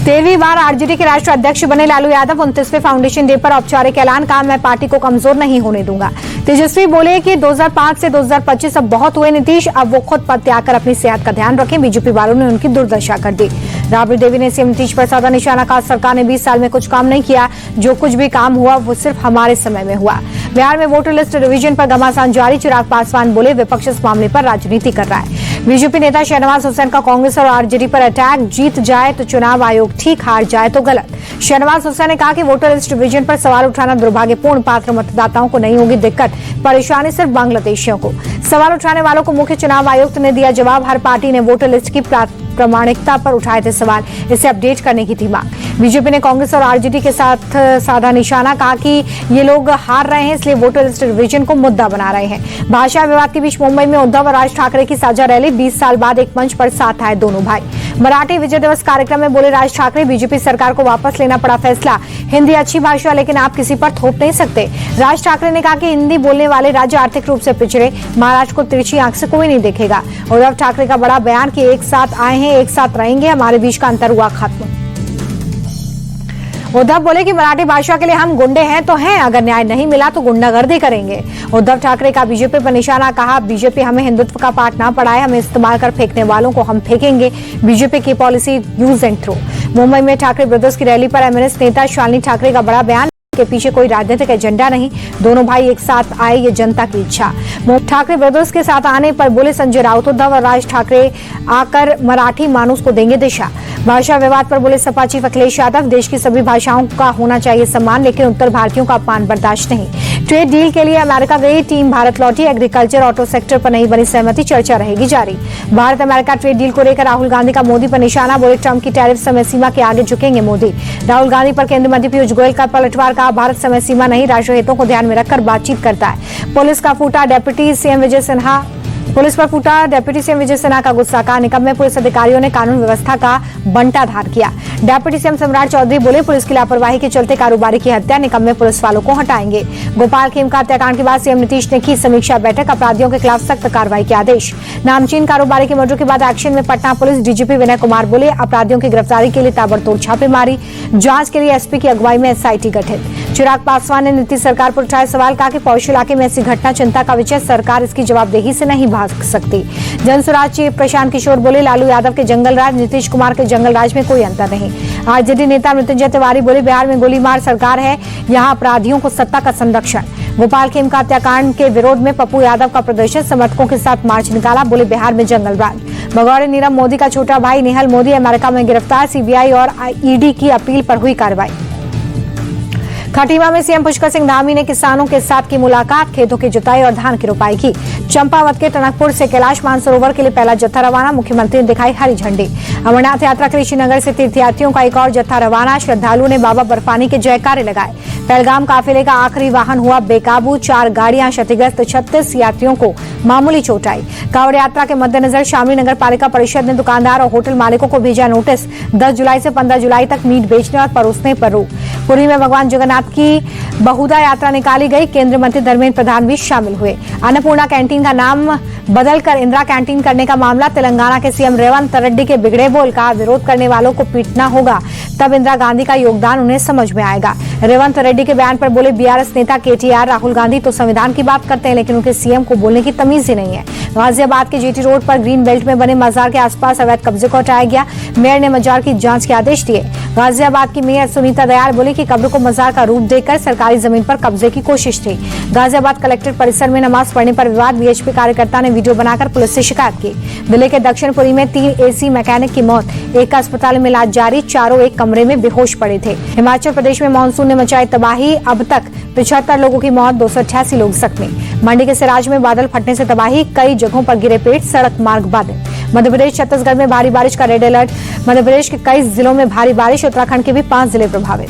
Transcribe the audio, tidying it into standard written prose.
13वीं बार RJD के राष्ट्रीय अध्यक्ष बने लालू यादव 29वें फाउंडेशन डे पर औपचारिक ऐलान, कहा मैं पार्टी को कमजोर नहीं होने दूंगा। तेजस्वी बोले कि 2005 से 2025 अब बहुत हुए नीतीश, अब वो खुद पद त्याग कर अपनी सेहत का ध्यान रखें। बीजेपी वालों ने उनकी दुर्दशा कर दी। राबड़ी देवी ने सीएम नीतीश पर साधा निशाना, कहा सरकार ने 20 साल में कुछ काम नहीं किया, जो कुछ भी काम हुआ वो सिर्फ हमारे समय में हुआ। बिहार में वोटर लिस्ट रिवीजन पर घमासान जारी, चिराग पासवान बोले विपक्ष इस मामले पर राजनीति कर रहा है। बीजेपी नेता शहनवाज हुसैन का कांग्रेस और आरजेडी पर अटैक, जीत जाए तो चुनाव आयोग ठीक, हार जाए तो गलत। शहनवाज हुसैन ने कहा कि वोटर लिस्ट डिवीजन पर सवाल उठाना दुर्भाग्यपूर्ण, पात्र मतदाताओं को नहीं होगी दिक्कत, परेशानी सिर्फ बांग्लादेशियों को। सवाल उठाने वालों को मुख्य चुनाव आयुक्त ने दिया जवाब, हर पार्टी ने वोटर लिस्ट की प्रामाणिकता पर उठाए थे सवाल, इसे अपडेट करने की थी मांग। बीजेपी ने कांग्रेस और आरजेडी के साथ साधा निशाना, कहा कि ये लोग हार रहे हैं इसलिए वोटर लिस्ट डिवीजन को मुद्दा बना रहे हैं। भाषा विवाद के बीच मुंबई में उद्धव और राज ठाकरे की साझा रैली, 20 साल बाद एक मंच पर साथ आए दोनों भाई। मराठी विजय दिवस कार्यक्रम में बोले राज ठाकरे, बीजेपी सरकार को वापस लेना पड़ा फैसला, हिंदी अच्छी भाषा लेकिन आप किसी पर थोप नहीं सकते। राज ठाकरे ने कहा कि हिंदी बोलने वाले राज्य आर्थिक रूप से पिछड़े, महाराष्ट्र को तिरछी आंख से कोई नहीं देखेगा। उद्धव ठाकरे का बड़ा बयान कि एक साथ आए हैं एक साथ रहेंगे, हमारे बीच का अंतर हुआ खत्म। उद्धव बोले कि मराठी भाषा के लिए हम गुंडे हैं तो हैं, अगर न्याय नहीं मिला तो गुंडागर्दी करेंगे। उद्धव ठाकरे का बीजेपी पर निशाना, कहा बीजेपी हमें हिंदुत्व का पाठ ना पढ़ाए, हमें इस्तेमाल कर फेंकने वालों को हम फेंकेंगे। बीजेपी की policy use and throw. Mumbai में ठाकरे ब्रदर्स की रैली पर एमएनएस नेता शालिनी ठाकरे का बड़ा बयान, के पीछे कोई राजनीतिक एजेंडा नहीं, दोनों भाई एक साथ आए ये जनता की इच्छा। ठाकरे ब्रदर्स के साथ आने पर बोले संजय राउत, उद्धव और राज ठाकरे आकर मराठी मानुस को देंगे दिशा। भाषा विवाद पर बोले सपा चीफ अखिलेश यादव, देश की सभी भाषाओं का होना चाहिए सम्मान, लेकिन उत्तर भारतीयों का अपमान बर्दाश्त नहीं। ट्रेड डील के लिए अमेरिका गई टीम भारत लौटी, एग्रीकल्चर ऑटो सेक्टर पर नहीं बनी सहमति, चर्चा रहेगी जारी। भारत अमेरिका ट्रेड डील को लेकर राहुल गांधी का मोदी पर निशाना, बोले ट्रंप की टैरिफ समय सीमा के आगे झुकेंगे मोदी। राहुल गांधी पर केंद्रीय मंत्री पीयूष गोयल का पलटवार, कहा भारत समय सीमा नहीं, राष्ट्रीय हितों को ध्यान में रखकर बातचीत करता है। पुलिस पर फूटा डेप्यूटी सीएम विजय सिन्हा का गुस्सा, कहा निकम्मे पुलिस अधिकारियों ने कानून व्यवस्था का बंटाधार किया। डेप्यूटी सीएम सम्राट चौधरी बोले पुलिस की लापरवाही के चलते कारोबारी की हत्या, निकम्मे पुलिस वालों को हटाएंगे। गोपाल खेमका हत्याकांड के बाद सीएम नीतीश ने की समीक्षा बैठक, अपराधियों के खिलाफ सख्त कार्रवाई के आदेश। नामचीन कारोबारी के मर्डर के बाद एक्शन में पटना पुलिस, डीजीपी विनय कुमार बोले अपराधियों की गिरफ्तारी के लिए ताबड़तोड़ छापेमारी, जांच के लिए एसपी की अगुवाई में एसआईटी गठित। चिराग पासवान ने नीतीश सरकार पर उठाए सवाल, कहा कि पौष इलाके में ऐसी घटना चिंता का विषय, सरकार इसकी जवाबदेही से नहीं भाग सकती। जनसुराज चीफ प्रशांत किशोर बोले लालू यादव के जंगल राज, नीतीश कुमार के जंगल राज में कोई अंतर नहीं। आरजेडी नेता मृत्युंजय तिवारी बोले बिहार में गोलीमार सरकार है, यहाँ अपराधियों को सत्ता का संरक्षण। गोपाल खेमका हत्याकांड के विरोध में पप्पू यादव का प्रदर्शन, समर्थकों के साथ मार्च निकाला, बोले बिहार में जंगल राज। भगौड़े नीरव मोदी का छोटा भाई निहल मोदी अमेरिका में गिरफ्तार, सीबीआई और ईडी की अपील पर हुई कार्रवाई। खटीमा में सीएम पुष्कर सिंह धामी ने किसानों के साथ की मुलाकात, खेतों की जुताई और धान की रोपाई की। चंपावत के टनकपुर से कैलाश मानसरोवर के लिए पहला जत्था रवाना, मुख्यमंत्री ने दिखाई हरी झंडी। अमरनाथ यात्रा के लिए श्रीनगर से तीर्थयात्रियों का एक और जत्था रवाना, श्रद्धालुओं ने बाबा बर्फानी के जयकारे लगाए। पहलगाम काफिले का आखिरी वाहन हुआ बेकाबू, 4 गाड़ियां क्षतिग्रस्त, 36 यात्रियों को मामूली चोट आई। कांवड़ यात्रा के मद्देनजर शामली नगर पालिका परिषद ने दुकानदार और होटल मालिकों को भेजा नोटिस, 10 जुलाई से 15 जुलाई तक मीट बेचने और परोसने पर रोक। पुरी में भगवान जगन्नाथ की बहुधा यात्रा निकाली गई, केंद्रीय मंत्री धर्मेंद्र प्रधान भी शामिल हुए। अन्नपूर्णा कैंटीन का नाम बदलकर इंदिरा कैंटीन करने का मामला, तेलंगाना के सीएम रेवंत रेड्डी के बिगड़े बोल, कहा विरोध करने वालों को पीटना होगा तब इंदिरा गांधी का योगदान उन्हें समझ में आएगा। रेवंत रेड्डी के बयान पर बोले बीआरएस नेता केटीआर, राहुल गांधी तो संविधान की बात करते हैं लेकिन उनके सीएम को बोलने की तमीज ही नहीं है। गाजियाबाद के जीटी रोड पर ग्रीन बेल्ट में बने मजार के आसपास अवैध कब्जे को हटाया गया, मेयर ने मजार की जांच के आदेश दिए। गाजियाबाद की मेयर सुनीता दयाल बोली कि कब्र को मजार का रूप देकर सरकारी जमीन पर कब्जे की कोशिश थी। गाजियाबाद कलेक्ट्रेट परिसर में नमाज पढ़ने पर विवाद, बीएचपी कार्यकर्ता ने वीडियो बनाकर पुलिस से शिकायत की। दिल्ली के दक्षिणपुरी में 3 एसी मैकेनिक की मौत, एक का अस्पताल में इलाज जारी, चारों एक कमरे में बेहोश पड़े थे। हिमाचल प्रदेश में मानसून ने मचाई तबाही, अब तक 75 लोगों की मौत, 288 लोग जख्मी। मंडी के सिराज में बादल फटने से तबाही, कई जगहों पर गिरे पेड़, सड़क मार्ग बाधित। मध्य प्रदेश छत्तीसगढ़ में भारी बारिश का रेड अलर्ट, मध्य प्रदेश के कई जिलों में भारी बारिश, उत्तराखंड के भी 5 जिले प्रभावित।